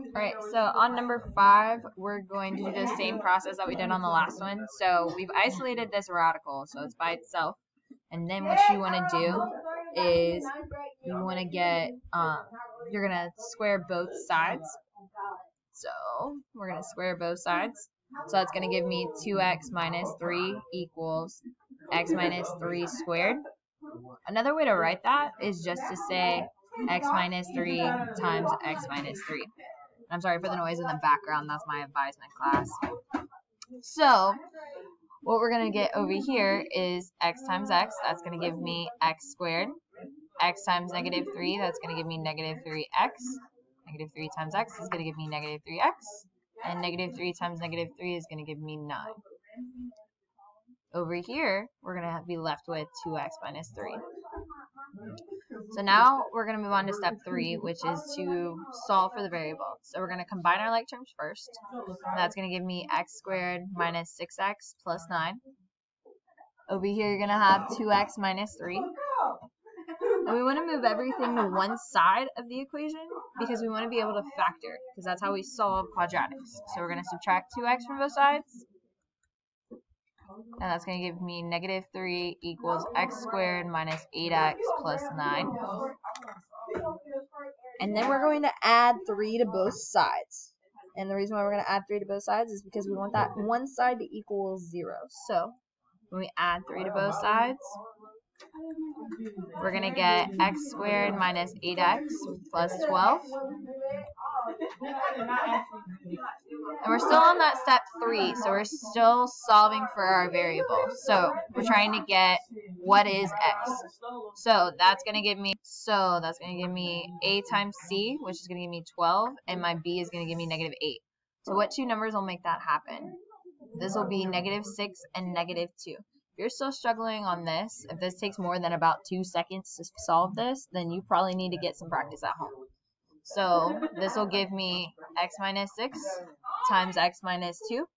Alright, so on number 5, we're going to do the same process that we did on the last one. So we've isolated this radical, so it's by itself. And then what you want to do is you want to get, you're going to square both sides. So we're going to square both sides. So that's going to give me 2x minus 3 equals x minus 3 squared. Another way to write that is just to say x minus 3 times x minus 3. I'm sorry for the noise in the background. That's my advisement class. So what we're going to get over here is x times x. That's going to give me x squared. X times negative 3. That's going to give me negative 3x. Negative 3 times x is going to give me negative 3x. And negative 3 times negative 3 is going to give me 9. Over here, we're going to be left with 2x minus 3. So now we're going to move on to step 3, which is to solve for the variable. So we're going to combine our like terms first. That's going to give me x squared minus 6x plus 9. Over here, you're going to have 2x minus 3. And we want to move everything to one side of the equation because we want to be able to factor, because that's how we solve quadratics. So we're going to subtract 2x from both sides. And that's going to give me negative 3 equals x squared minus 8x plus 9. And then we're going to add 3 to both sides. And the reason why we're going to add 3 to both sides is because we want that one side to equal 0. So when we add 3 to both sides, we're going to get x squared minus 8x plus 12. And we're still on that step 3, so we're still solving for our variable. So we're trying to get what is x. So that's going to give me a times c, which is going to give me 12, and my b is going to give me negative 8. So what two numbers will make that happen? This will be negative 6 and negative 2. If you're still struggling on this, if this takes more than about 2 seconds to solve this, then you probably need to get some practice at home. So this will give me x minus 6 times x minus 2.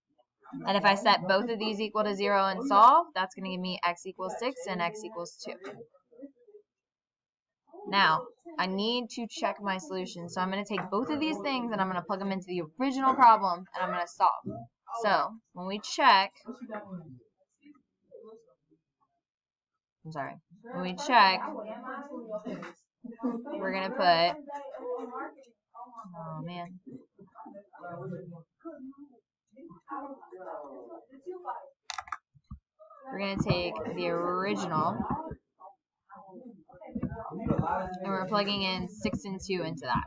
And if I set both of these equal to 0 and solve, that's going to give me x equals 6 and x equals 2. Now, I need to check my solution. So I'm going to take both of these things and I'm going to plug them into the original problem and I'm going to solve. So when we check, we're going to put, oh man, we're going to take the original and we're plugging in 6 and 2 into that.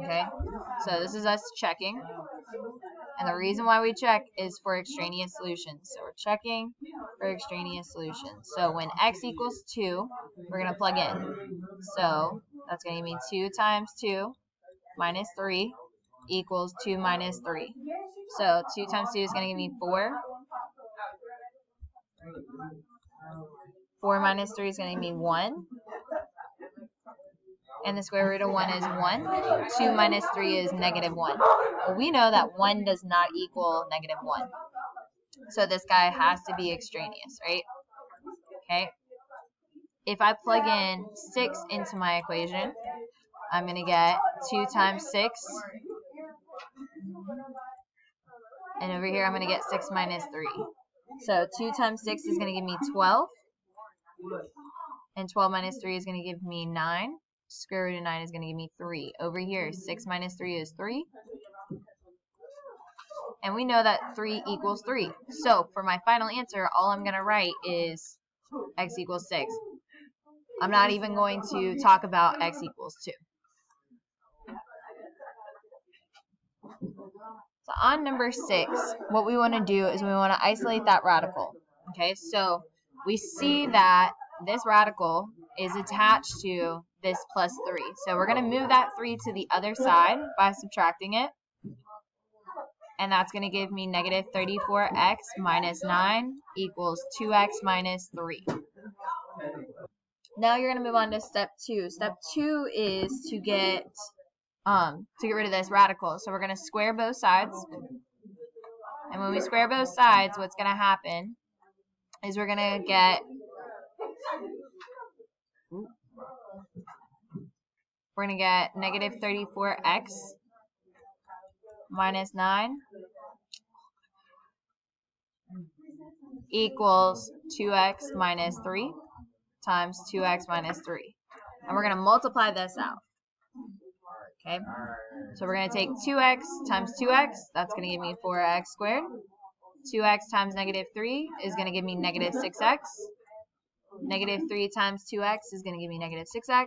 Okay, so this is us checking. And the reason why we check is for extraneous solutions. So we're checking for extraneous solutions. So when x equals 2, we're going to plug in. So that's going to give me 2 times 2 minus 3 equals 2 minus 3. So 2 times 2 is going to give me 4. 4 minus 3 is going to give me 1. And the square root of 1 is 1. 2 minus 3 is negative 1. Well, we know that 1 does not equal negative 1. So this guy has to be extraneous, right? Okay. If I plug in 6 into my equation, I'm going to get 2 times 6. And over here, I'm going to get 6 minus 3. So 2 times 6 is going to give me 12. And 12 minus 3 is going to give me 9. Square root of 9 is going to give me 3. Over here, 6 minus 3 is 3. And we know that 3 equals 3. So for my final answer, all I'm going to write is x equals 6. I'm not even going to talk about x equals 2. So on number 6, what we want to do is we want to isolate that radical. Okay, so we see that this radical is attached to this plus 3. So we're going to move that 3 to the other side by subtracting it. And that's going to give me negative 34x minus 9 equals 2x minus 3. Now you're going to move on to step 2. Step 2 is to get rid of this radical. So we're going to square both sides. And when we square both sides, what's going to happen is we're going to get negative 34x minus 9 equals 2x minus 3 times 2x minus 3. And we're going to multiply this out. Okay, so we're going to take 2x times 2x, that's going to give me 4x squared. 2x times negative 3 is going to give me negative 6x. Negative 3 times 2x is going to give me negative 6x.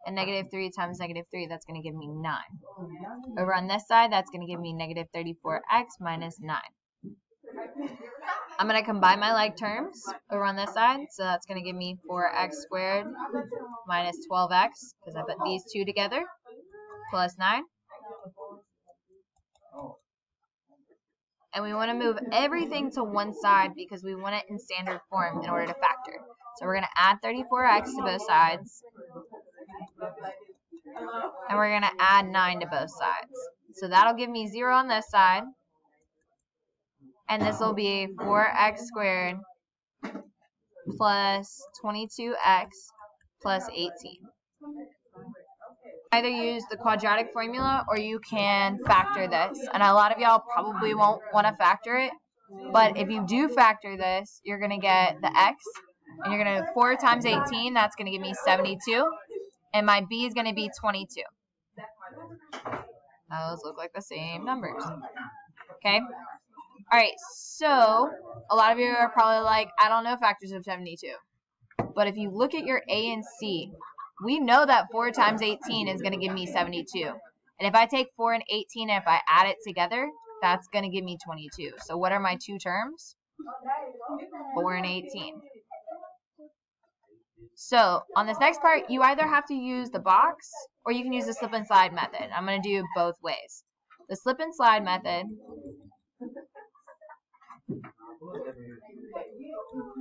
And negative 3 times negative 3, that's going to give me 9. Over on this side, that's going to give me negative 34x minus 9. I'm going to combine my like terms over on this side. So that's going to give me 4x squared minus 12x, because I put these two together, plus 9. And we want to move everything to one side because we want it in standard form in order to factor. So we're going to add 34x to both sides. And we're going to add 9 to both sides. So that'll give me 0 on this side. And this will be 4x squared plus 22x plus 18. Either use the quadratic formula or you can factor this. And a lot of y'all probably won't want to factor it. But if you do factor this, you're going to get the x. And you're going to 4 times 18, that's going to give me 72. And my b is going to be 22. Now those look like the same numbers. Okay? Alright, so a lot of you are probably like, I don't know factors of 72. But if you look at your A and C, we know that 4 times 18 is going to give me 72. And if I take 4 and 18 and if I add it together, that's going to give me 22. So what are my two terms? 4 and 18. So on this next part, you either have to use the box or you can use the slip and slide method. I'm going to do both ways. The slip and slide method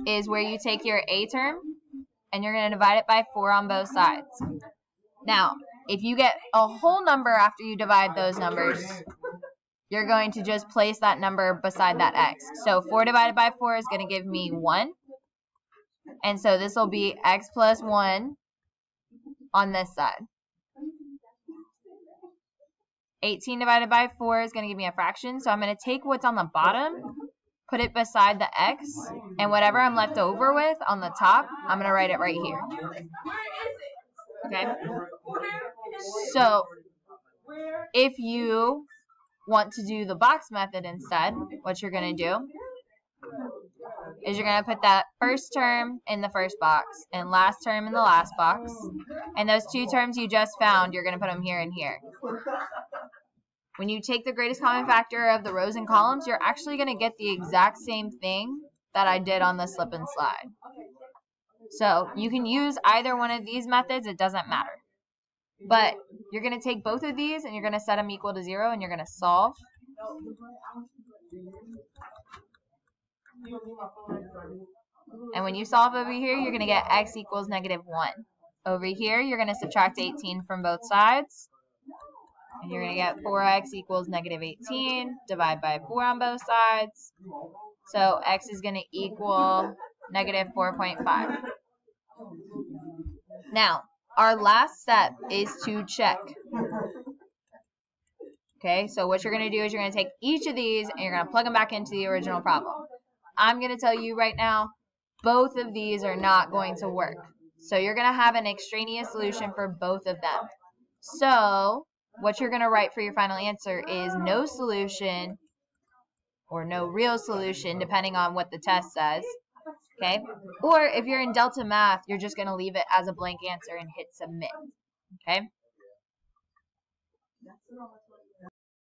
is where you take your A term and you're going to divide it by 4 on both sides. Now, if you get a whole number after you divide those numbers, you're going to just place that number beside that x. So 4 divided by 4 is going to give me 1. And so this will be x plus 1 on this side. 18 divided by 4 is going to give me a fraction. So I'm going to take what's on the bottom, put it beside the x, and whatever I'm left over with on the top, I'm going to write it right here. Okay? So if you want to do the box method instead, what you're going to do is you're going to put that first term in the first box and last term in the last box. And those two terms you just found, you're going to put them here and here. When you take the greatest common factor of the rows and columns, you're actually going to get the exact same thing that I did on the slip and slide. So you can use either one of these methods, it doesn't matter. But you're going to take both of these and you're going to set them equal to 0 and you're going to solve. And when you solve over here, you're going to get x equals negative 1. Over here, you're going to subtract 18 from both sides. And you're going to get 4x equals negative 18. Divide by 4 on both sides. So x is going to equal negative 4.5. Now, our last step is to check. Okay, so what you're going to do is you're going to take each of these and you're going to plug them back into the original problem. I'm going to tell you right now, both of these are not going to work. So you're going to have an extraneous solution for both of them. So what you're going to write for your final answer is no solution or no real solution, depending on what the test says. Okay? Or if you're in Delta Math, you're just going to leave it as a blank answer and hit submit. Okay?